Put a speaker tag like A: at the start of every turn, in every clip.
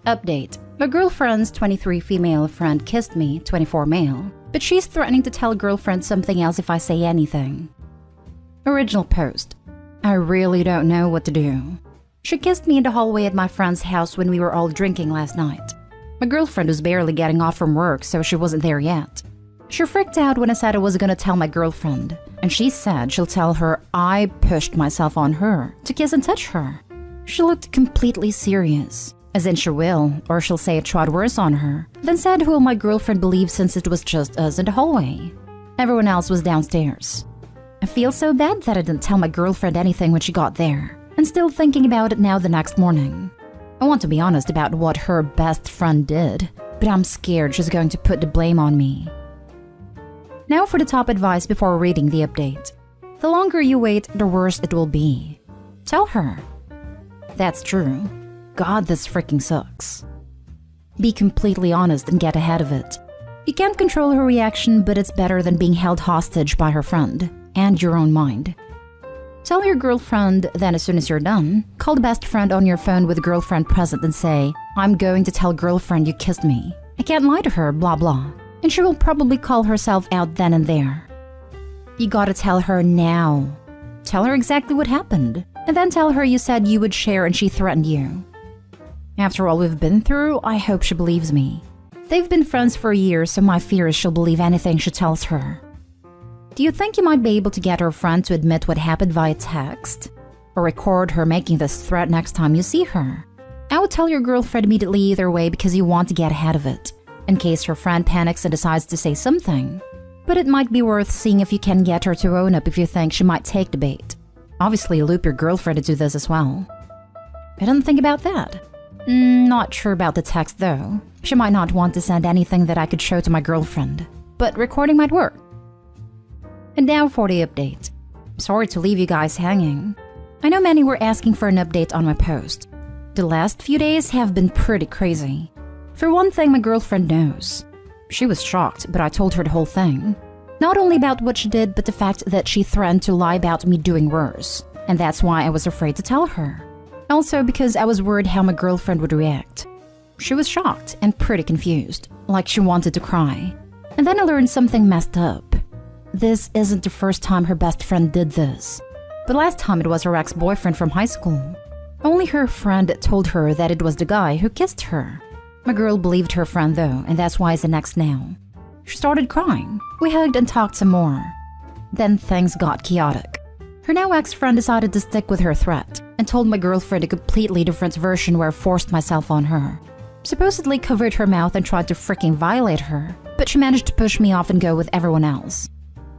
A: Update. My girlfriend's 23 female friend kissed me, 24 male, but she's threatening to tell girlfriend something else if I say anything. Original post. I really don't know what to do. She kissed me in the hallway at my friend's house when we were all drinking last night. My girlfriend was barely getting off from work, so she wasn't there yet. She freaked out when I said I was gonna tell my girlfriend, and she said she'll tell her I pushed myself on her to kiss and touch her. She looked completely serious, as in she will, or she'll say I tried worse on her, then said who will my girlfriend believe since it was just us in the hallway. Everyone else was downstairs. I feel so bad that I didn't tell my girlfriend anything when she got there, and still thinking about it now the next morning. I want to be honest about what her best friend did, but I'm scared she's going to put the blame on me. Now for the top advice before reading the update. The longer you wait, the worse it will be. Tell her. That's true. God, this freaking sucks. Be completely honest and get ahead of it. You can't control her reaction, but it's better than being held hostage by her friend and your own mind. Tell your girlfriend, then as soon as you're done, call the best friend on your phone with girlfriend present and say, I'm going to tell girlfriend you kissed me. I can't lie to her, blah blah. And she will probably call herself out then and there. You gotta tell her now. Tell her exactly what happened, and then tell her you said you would share and she threatened you. After all we've been through, I hope she believes me. They've been friends for a year, so my fear is she'll believe anything she tells her. Do you think you might be able to get her friend to admit what happened via text? Or record her making this threat next time you see her? I would tell your girlfriend immediately either way because you want to get ahead of it, in case her friend panics and decides to say something. But it might be worth seeing if you can get her to own up if you think she might take the bait. Obviously, loop your girlfriend into this as well. I didn't think about that. Not sure about the text though. She might not want to send anything that I could show to my girlfriend, but recording might work. And now for the update. Sorry to leave you guys hanging. I know many were asking for an update on my post. The last few days have been pretty crazy. For one thing, my girlfriend knows. She was shocked, but I told her the whole thing. Not only about what she did, but the fact that she threatened to lie about me doing worse. And that's why I was afraid to tell her. Also because I was worried how my girlfriend would react. She was shocked and pretty confused, like she wanted to cry. And then I learned something messed up. This isn't the first time her best friend did this. But last time it was her ex-boyfriend from high school. Only her friend told her that it was the guy who kissed her. My girl believed her friend though, and that's why it's the next now. She started crying. We hugged and talked some more. Then things got chaotic. Her now ex-friend decided to stick with her threat and told my girlfriend a completely different version where I forced myself on her. Supposedly covered her mouth and tried to freaking violate her, but she managed to push me off and go with everyone else.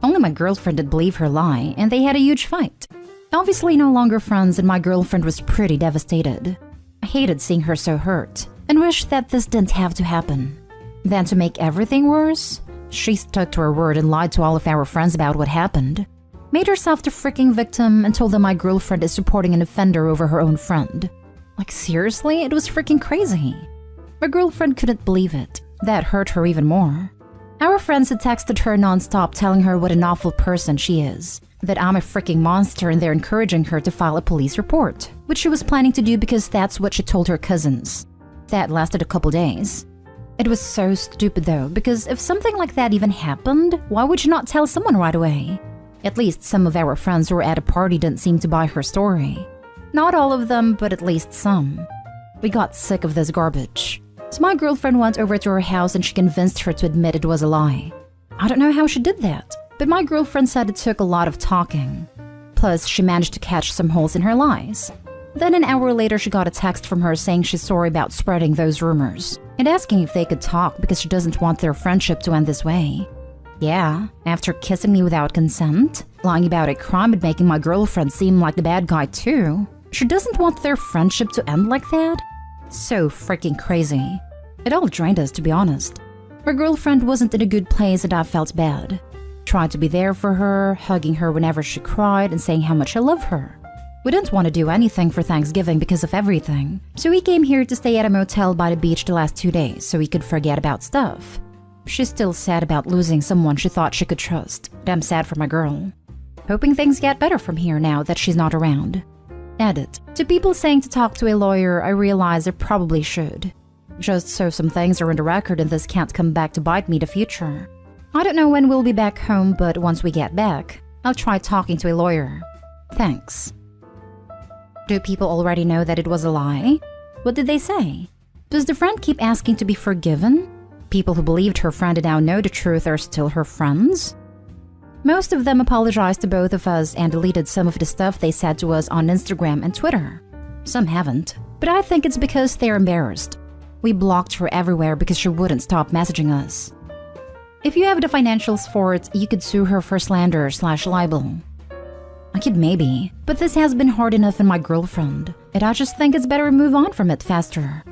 A: Only my girlfriend did believe her lie, and they had a huge fight. Obviously no longer friends, and my girlfriend was pretty devastated. I hated seeing her so hurt, and wished that this didn't have to happen. Then to make everything worse, she stuck to her word and lied to all of our friends about what happened. Made herself the freaking victim and told them my girlfriend is supporting an offender over her own friend. Like seriously, it was freaking crazy. My girlfriend couldn't believe it. That hurt her even more. Our friends had texted her nonstop telling her what an awful person she is, that I'm a freaking monster and they're encouraging her to file a police report, which she was planning to do because that's what she told her cousins. That lasted a couple days. It was so stupid though, because if something like that even happened, why would you not tell someone right away? At least some of our friends who were at a party didn't seem to buy her story. Not all of them, but at least some. We got sick of this garbage. So my girlfriend went over to her house and she convinced her to admit it was a lie. I don't know how she did that, but my girlfriend said it took a lot of talking. Plus, she managed to catch some holes in her lies. Then an hour later, she got a text from her saying she's sorry about spreading those rumors and asking if they could talk because she doesn't want their friendship to end this way. Yeah, after kissing me without consent, lying about a crime and making my girlfriend seem like the bad guy too, she doesn't want their friendship to end like that? So freaking crazy. It all drained us, to be honest. Her girlfriend wasn't in a good place and I felt bad. Tried to be there for her, hugging her whenever she cried and saying how much I love her. We didn't want to do anything for Thanksgiving because of everything, so we came here to stay at a motel by the beach the last 2 days so we could forget about stuff. She's still sad about losing someone she thought she could trust, but I'm sad for my girl. Hoping things get better from here now that she's not around. Edit. To people saying to talk to a lawyer, I realize I probably should. just so some things are on the record and this can't come back to bite me in the future. I don't know when we'll be back home, but once we get back, I'll try talking to a lawyer. Thanks. Do people already know that it was a lie? What did they say? Does the friend keep asking to be forgiven? People who believed her friend and now know the truth are still her friends? Most of them apologized to both of us and deleted some of the stuff they said to us on Instagram and Twitter. Some haven't, but I think it's because they're embarrassed. We blocked her everywhere because she wouldn't stop messaging us. If you have the financials for it, you could sue her for slander/libel. I could maybe, but this has been hard enough on my girlfriend, and I just think it's better to move on from it faster.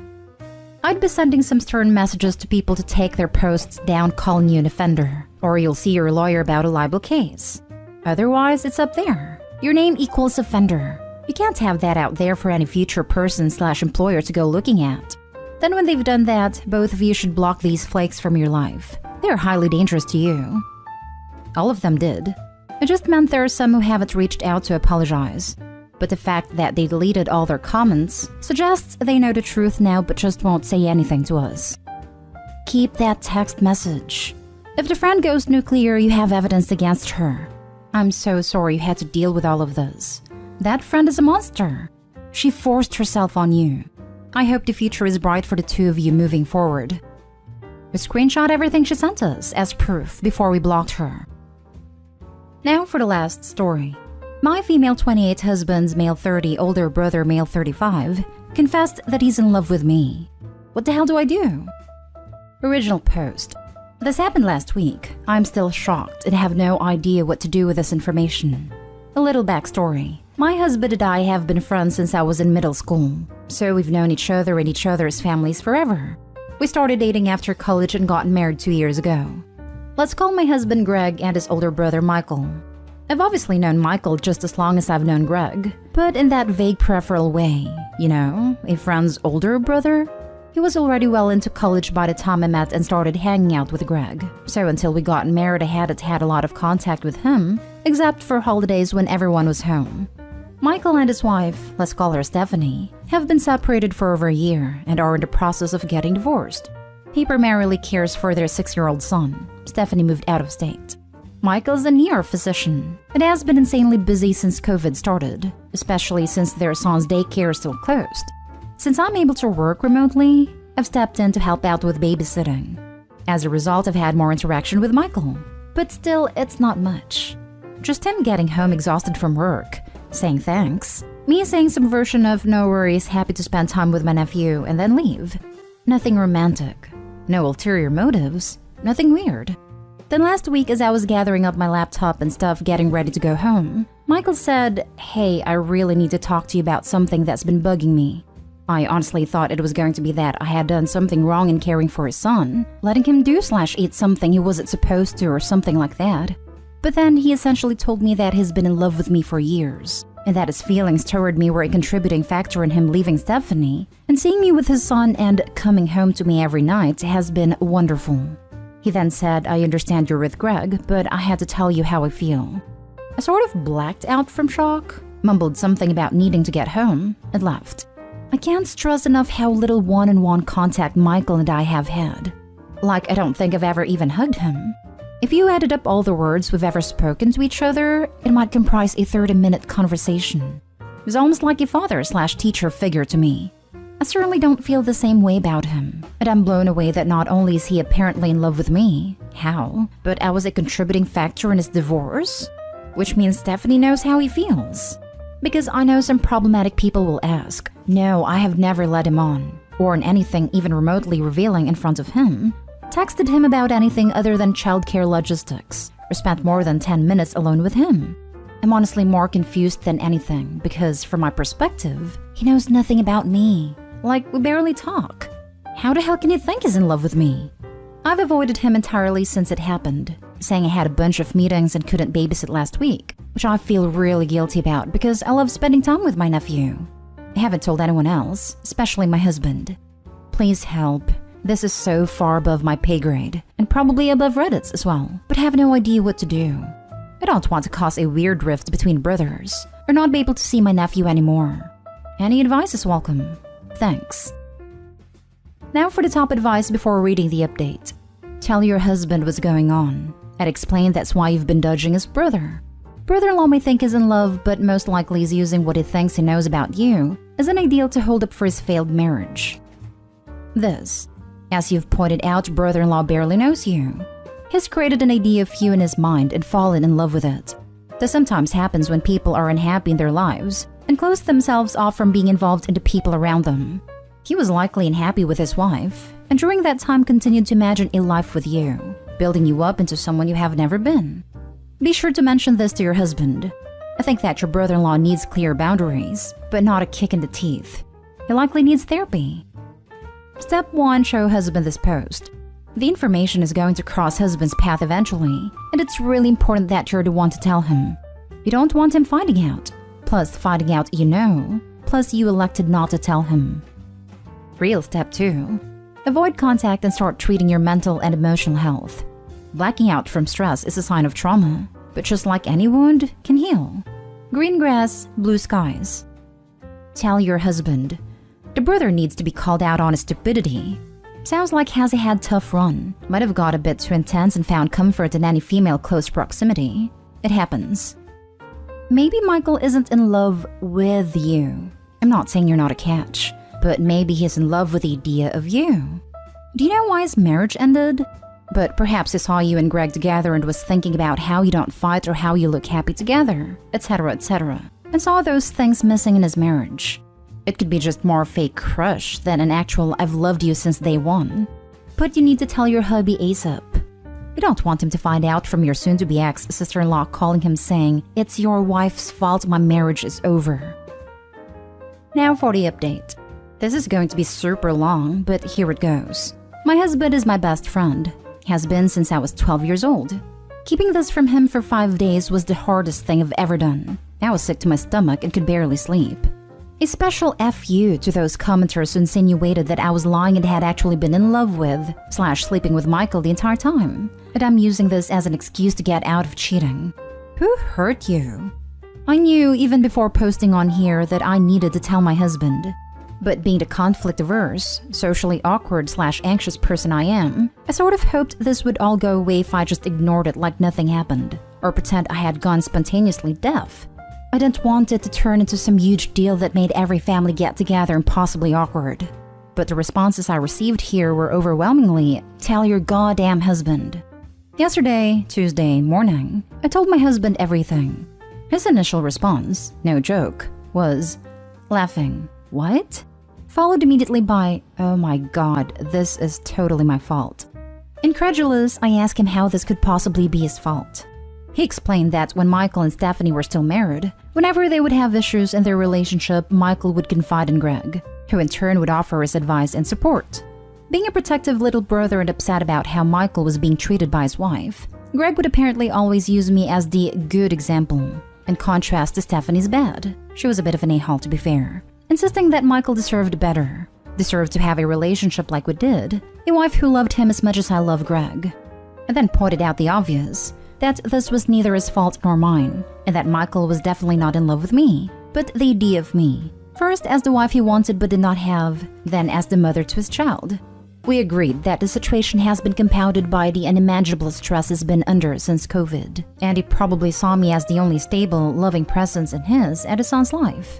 A: I'd be sending some stern messages to people to take their posts down calling you an offender, or you'll see your lawyer about a libel case. Otherwise, it's up there. Your name equals offender. You can't have that out there for any future person/employer to go looking at. Then when they've done that, both of you should block these flakes from your life. They're highly dangerous to you. All of them did. It just meant there are some who haven't reached out to apologize. But the fact that they deleted all their comments suggests they know the truth now but just won't say anything to us. Keep that text message. If the friend goes nuclear, you have evidence against her. I'm so sorry you had to deal with all of this. That friend is a monster. She forced herself on you. I hope the future is bright for the two of you moving forward. We screenshot everything she sent us as proof before we blocked her. Now for the last story. My female 28 husband's male 30 older brother male 35 confessed that he's in love with me. What the hell do I do? Original post. This happened last week. I'm still shocked and have no idea what to do with this information. A little backstory. My husband and I have been friends since I was in middle school, so we've known each other and each other's families forever. We started dating after college and got married 2 years ago. Let's call my husband Greg and his older brother Michael. I've obviously known Michael just as long as I've known Greg, but in that vague peripheral way, you know, a friend's older brother. He was already well into college by the time I met and started hanging out with Greg, so until we got married I hadn't had a lot of contact with him, except for holidays when everyone was home. Michael and his wife, let's call her Stephanie, have been separated for over a year and are in the process of getting divorced. He primarily cares for their 6-year-old son. Stephanie moved out of state. Michael's a ER physician and has been insanely busy since COVID started, especially since their son's daycare is still closed. Since I'm able to work remotely, I've stepped in to help out with babysitting. As a result, I've had more interaction with Michael, but still, it's not much. Just him getting home exhausted from work, saying thanks, me saying some version of no worries, happy to spend time with my nephew, and then leave. Nothing romantic. No ulterior motives. Nothing weird. Then last week, as I was gathering up my laptop and stuff getting ready to go home, Michael said, "Hey, I really need to talk to you about something that's been bugging me." I honestly thought it was going to be that I had done something wrong in caring for his son, letting him do/eat something he wasn't supposed to or something like that. But then he essentially told me that he's been in love with me for years, and that his feelings toward me were a contributing factor in him leaving Stephanie, and seeing me with his son and coming home to me every night has been wonderful. He then said, "I understand you're with Greg, but I had to tell you how I feel." I sort of blacked out from shock, mumbled something about needing to get home, and left. I can't stress enough how little one-on-one contact Michael and I have had. Like, I don't think I've ever even hugged him. If you added up all the words we've ever spoken to each other, it might comprise a 30-minute conversation. He's almost like a father/teacher figure to me. I certainly don't feel the same way about him, and I'm blown away that not only is he apparently in love with me, how, but I was a contributing factor in his divorce? Which means Stephanie knows how he feels. Because I know some problematic people will ask, no, I have never led him on, or in anything even remotely revealing in front of him, texted him about anything other than childcare logistics, or spent more than 10 minutes alone with him. I'm honestly more confused than anything, because from my perspective, he knows nothing about me. Like, we barely talk. How the hell can he think he's in love with me? I've avoided him entirely since it happened, saying I had a bunch of meetings and couldn't babysit last week, which I feel really guilty about because I love spending time with my nephew. I haven't told anyone else, especially my husband. Please help. This is so far above my pay grade, and probably above Reddit's as well, but have no idea what to do. I don't want to cause a weird rift between brothers, or not be able to see my nephew anymore. Any advice is welcome. Thanks. Now for the top advice before reading the update. Tell your husband what's going on. I'd explain that's why you've been dodging his brother. Brother-in-law may think he's in love, but most likely is using what he thinks he knows about you as an ideal to hold up for his failed marriage. This, as you've pointed out, brother-in-law barely knows you. He's created an idea of you in his mind and fallen in love with it. This sometimes happens when people are unhappy in their lives and close themselves off from being involved in the people around them. He was likely unhappy with his wife, and during that time continued to imagine a life with you, building you up into someone you have never been. Be sure to mention this to your husband. I think that your brother-in-law needs clear boundaries, but not a kick in the teeth. He likely needs therapy. Step 1. Show husband this post. The information is going to cross husband's path eventually, and it's really important that you're the one to tell him. You don't want him finding out. Plus, finding out you know. Plus, you elected not to tell him. Real step 2. Avoid contact and start treating your mental and emotional health. Blacking out from stress is a sign of trauma, but just like any wound, can heal. Green grass, blue skies. Tell your husband. The brother needs to be called out on his stupidity. Sounds like has he had tough run. Might have got a bit too intense and found comfort in any female close proximity. It happens. Maybe Michael isn't in love with you. I'm not saying you're not a catch, but maybe he's in love with the idea of you. Do you know why his marriage ended? But perhaps he saw you and Greg together and was thinking about how you don't fight or how you look happy together, etc., etc., and saw those things missing in his marriage. It could be just more fake crush than an actual I've loved you since day one. But you need to tell your hubby ASAP. You don't want him to find out from your soon-to-be ex-sister-in-law calling him saying, "It's your wife's fault my marriage is over." Now for the update. This is going to be super long, but here it goes. My husband is my best friend. Has been since I was 12 years old. Keeping this from him for 5 days was the hardest thing I've ever done. I was sick to my stomach and could barely sleep. A special FU to those commenters who insinuated that I was lying and had actually been in love with / sleeping with Michael the entire time. And I'm using this as an excuse to get out of cheating. Who hurt you? I knew even before posting on here that I needed to tell my husband. But being the conflict-averse, socially awkward / anxious person I am, I sort of hoped this would all go away if I just ignored it like nothing happened, or pretend I had gone spontaneously deaf. I didn't want it to turn into some huge deal that made every family get-together impossibly awkward. But the responses I received here were overwhelmingly, "Tell your goddamn husband." Yesterday, Tuesday morning, I told my husband everything. His initial response, no joke, was laughing. "What?" Followed immediately by, "Oh my god, this is totally my fault." Incredulous, I asked him how this could possibly be his fault. He explained that when Michael and Stephanie were still married, whenever they would have issues in their relationship, Michael would confide in Greg, who in turn would offer his advice and support. Being a protective little brother and upset about how Michael was being treated by his wife, Greg would apparently always use me as the good example, in contrast to Stephanie's bad. She was a bit of an a-hole, to be fair. Insisting that Michael deserved better, deserved to have a relationship like we did, a wife who loved him as much as I love Greg. And then pointed out the obvious, that this was neither his fault nor mine, and that Michael was definitely not in love with me, but the idea of me. First as the wife he wanted but did not have, then as the mother to his child. We agreed that the situation has been compounded by the unimaginable stress he's been under since COVID, and he probably saw me as the only stable, loving presence in his and his son's life.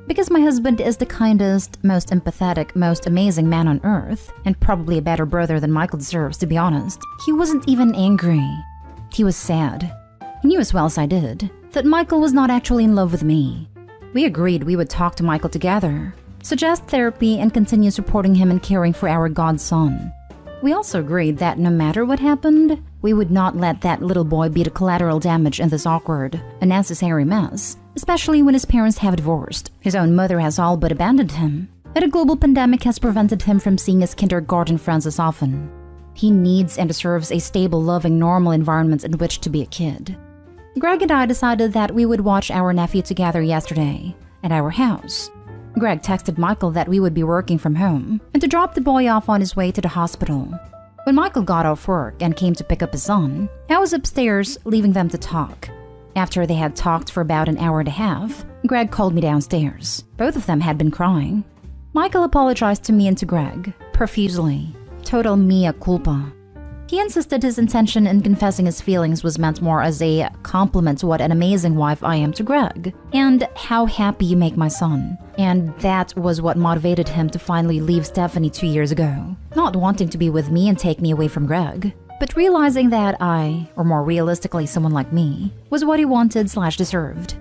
A: Because my husband is the kindest, most empathetic, most amazing man on earth, and probably a better brother than Michael deserves, to be honest, he wasn't even angry. He was sad. He knew as well as I did that Michael was not actually in love with me. We agreed we would talk to Michael together, suggest therapy, and continue supporting him and caring for our godson. We also agreed that no matter what happened, we would not let that little boy be the collateral damage in this awkward, unnecessary mess, especially when his parents have divorced. His own mother has all but abandoned him, and a global pandemic has prevented him from seeing his kindergarten friends as often. He needs and deserves a stable, loving, normal environment in which to be a kid. Greg and I decided that we would watch our nephew together yesterday, at our house. Greg texted Michael that we would be working from home, and to drop the boy off on his way to the hospital. When Michael got off work and came to pick up his son, I was upstairs, leaving them to talk. After they had talked for about an hour and a half, Greg called me downstairs. Both of them had been crying. Michael apologized to me and to Greg, profusely. Total mea culpa. He insisted his intention in confessing his feelings was meant more as a compliment to what an amazing wife I am to Greg, and how happy you make my son. And that was what motivated him to finally leave Stephanie 2 years ago. Not wanting to be with me and take me away from Greg, but realizing that I, or more realistically someone like me, was what he wanted/deserved.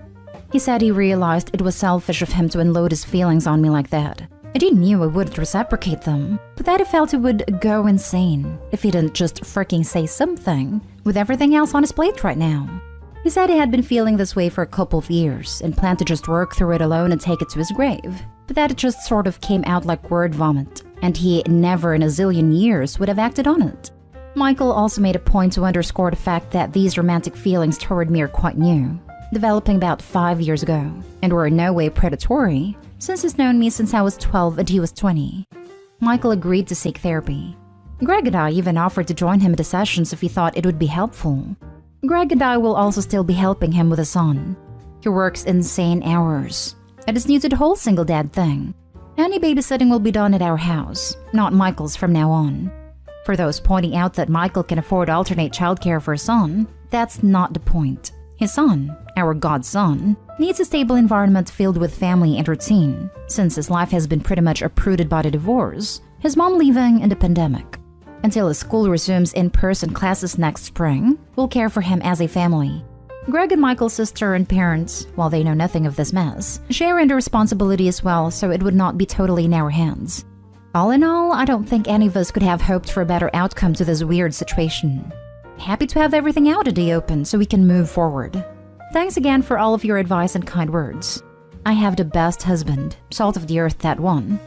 A: He said he realized it was selfish of him to unload his feelings on me like that. And he knew I wouldn't reciprocate them, but that he felt he would go insane if he didn't just freaking say something, with everything else on his plate right now. He said he had been feeling this way for a couple of years and planned to just work through it alone and take it to his grave, but that it just sort of came out like word vomit, and he never in a zillion years would have acted on it. Michael also made a point to underscore the fact that these romantic feelings toward me are quite new, developing about 5 years ago, and were in no way predatory, since he's known me since I was 12 and he was 20. Michael agreed to seek therapy. Greg and I even offered to join him at the sessions if he thought it would be helpful. Greg and I will also still be helping him with a son. He works insane hours, and is new to the whole single dad thing. Any babysitting will be done at our house, not Michael's from now on. For those pointing out that Michael can afford alternate childcare for his son, that's not the point. His son, our godson, needs a stable environment filled with family and routine, since his life has been pretty much uprooted by the divorce, his mom leaving, and the pandemic. Until his school resumes in-person classes next spring, we'll care for him as a family. Greg and Michael's sister and parents, while they know nothing of this mess, share in the responsibility as well, so it would not be totally in our hands. All in all, I don't think any of us could have hoped for a better outcome to this weird situation. Happy to have everything out in the open so we can move forward. Thanks again for all of your advice and kind words. I have the best husband, salt of the earth that one,